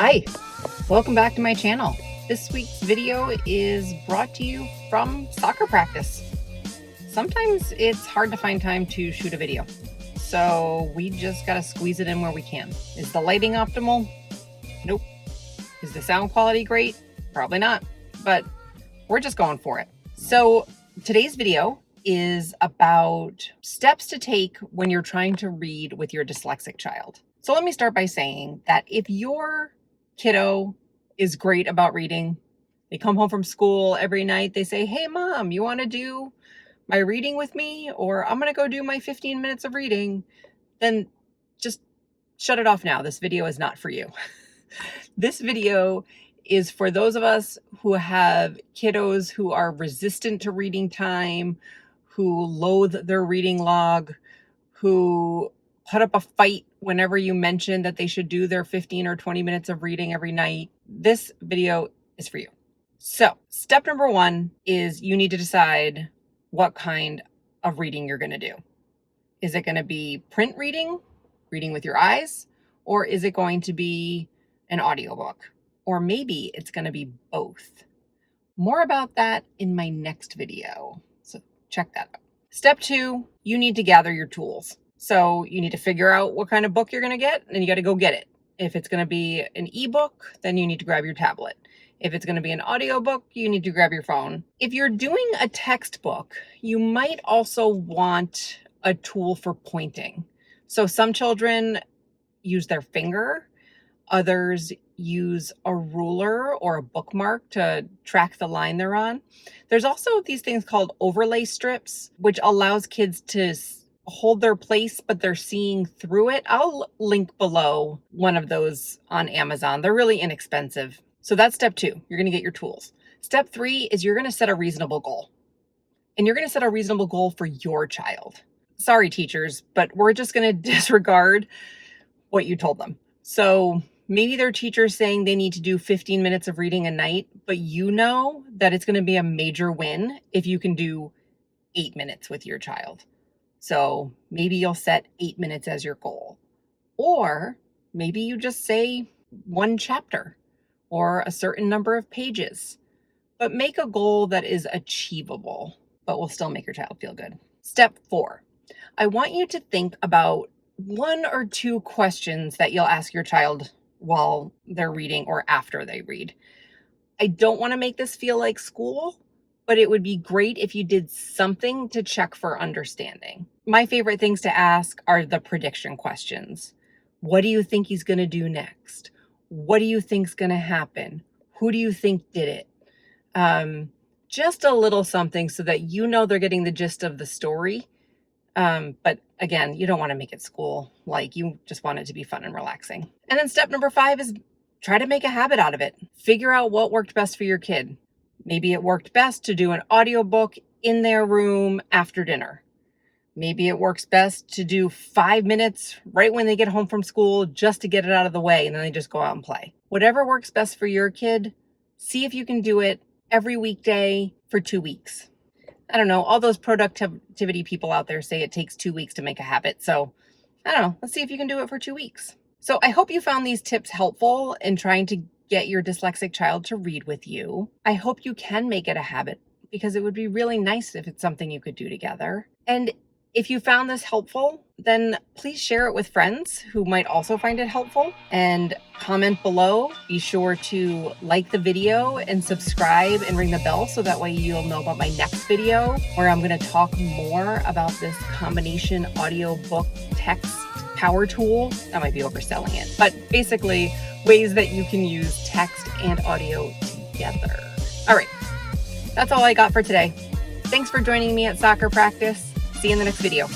Hi, welcome back to my channel. This week's video is brought to you from soccer practice. Sometimes it's hard to find time to shoot a video, so we just gotta squeeze it in where we can. Is the lighting optimal? Nope. Is the sound quality great? Probably not, but we're just going for it. So today's video is about steps to take when you're trying to read with your dyslexic child. So let me start by saying that if your kiddo is great about reading, they come home from school every night, they say, "Hey mom, you want to do my reading with me?" Or "I'm going to go do my 15 minutes of reading," then just shut it off now. This video is not for you. This video is for those of us who have kiddos who are resistant to reading time, who loathe their reading log, who put up a fight whenever you mention that they should do their 15 or 20 minutes of reading every night. This video is for you. So step number one is you need to decide what kind of reading you're going to do. Is it going to be print reading, reading with your eyes, or is it going to be an audiobook? Or maybe it's going to be both. More about that in my next video. So check that out. Step two, you need to gather your tools. So you need to figure out what kind of book you're going to get, and you got to go get it. If it's going to be an ebook, then you need to grab your tablet. If it's going to be an audiobook, you need to grab your phone. If you're doing a textbook, you might also want a tool for pointing. So some children use their finger, others use a ruler or a bookmark to track the line they're on. There's also these things called overlay strips, which allows kids to hold their place, but they're seeing through it. I'll link below one of those on Amazon. They're really inexpensive. So that's step two. You're going to get your tools. Step three is you're going to set a reasonable goal. And you're going to set a reasonable goal for your child. Sorry, teachers, but we're just going to disregard what you told them. So maybe their teacher's saying they need to do 15 minutes of reading a night, but you know that it's going to be a major win if you can do 8 minutes with your child. So maybe you'll set 8 minutes as your goal. Or maybe you just say one chapter or a certain number of pages. But make a goal that is achievable, but will still make your child feel good. Step four, I want you to think about 1 or 2 questions that you'll ask your child while they're reading or after they read. I don't want to make this feel like school, but it would be great if you did something to check for understanding. My favorite things to ask are the prediction questions. What do you think he's going to do next? What do you think's going to happen? Who do you think did it? Just a little something so that you know they're getting the gist of the story. But again, you don't want to make it school. Like, you just want it to be fun and relaxing. And then step number 5 is try to make a habit out of it. Figure out what worked best for your kid. Maybe it worked best to do an audiobook in their room after dinner. Maybe it works best to do 5 minutes right when they get home from school just to get it out of the way, and then they just go out and play. Whatever works best for your kid, see if you can do it every weekday for 2 weeks. I don't know, all those productivity people out there say it takes 2 weeks to make a habit. So I don't know, let's see if you can do it for 2 weeks. So I hope you found these tips helpful in trying to get your dyslexic child to read with you. I hope you can make it a habit, because it would be really nice if it's something you could do together. And if you found this helpful, then please share it with friends who might also find it helpful, and comment below. Be sure to like the video and subscribe and ring the bell so that way you'll know about my next video, where I'm going to talk more about this combination audiobook text power tool. I might be overselling it, but basically ways that you can use text and audio together. All right, that's all I got for today. Thanks for joining me at soccer practice. See you in the next video.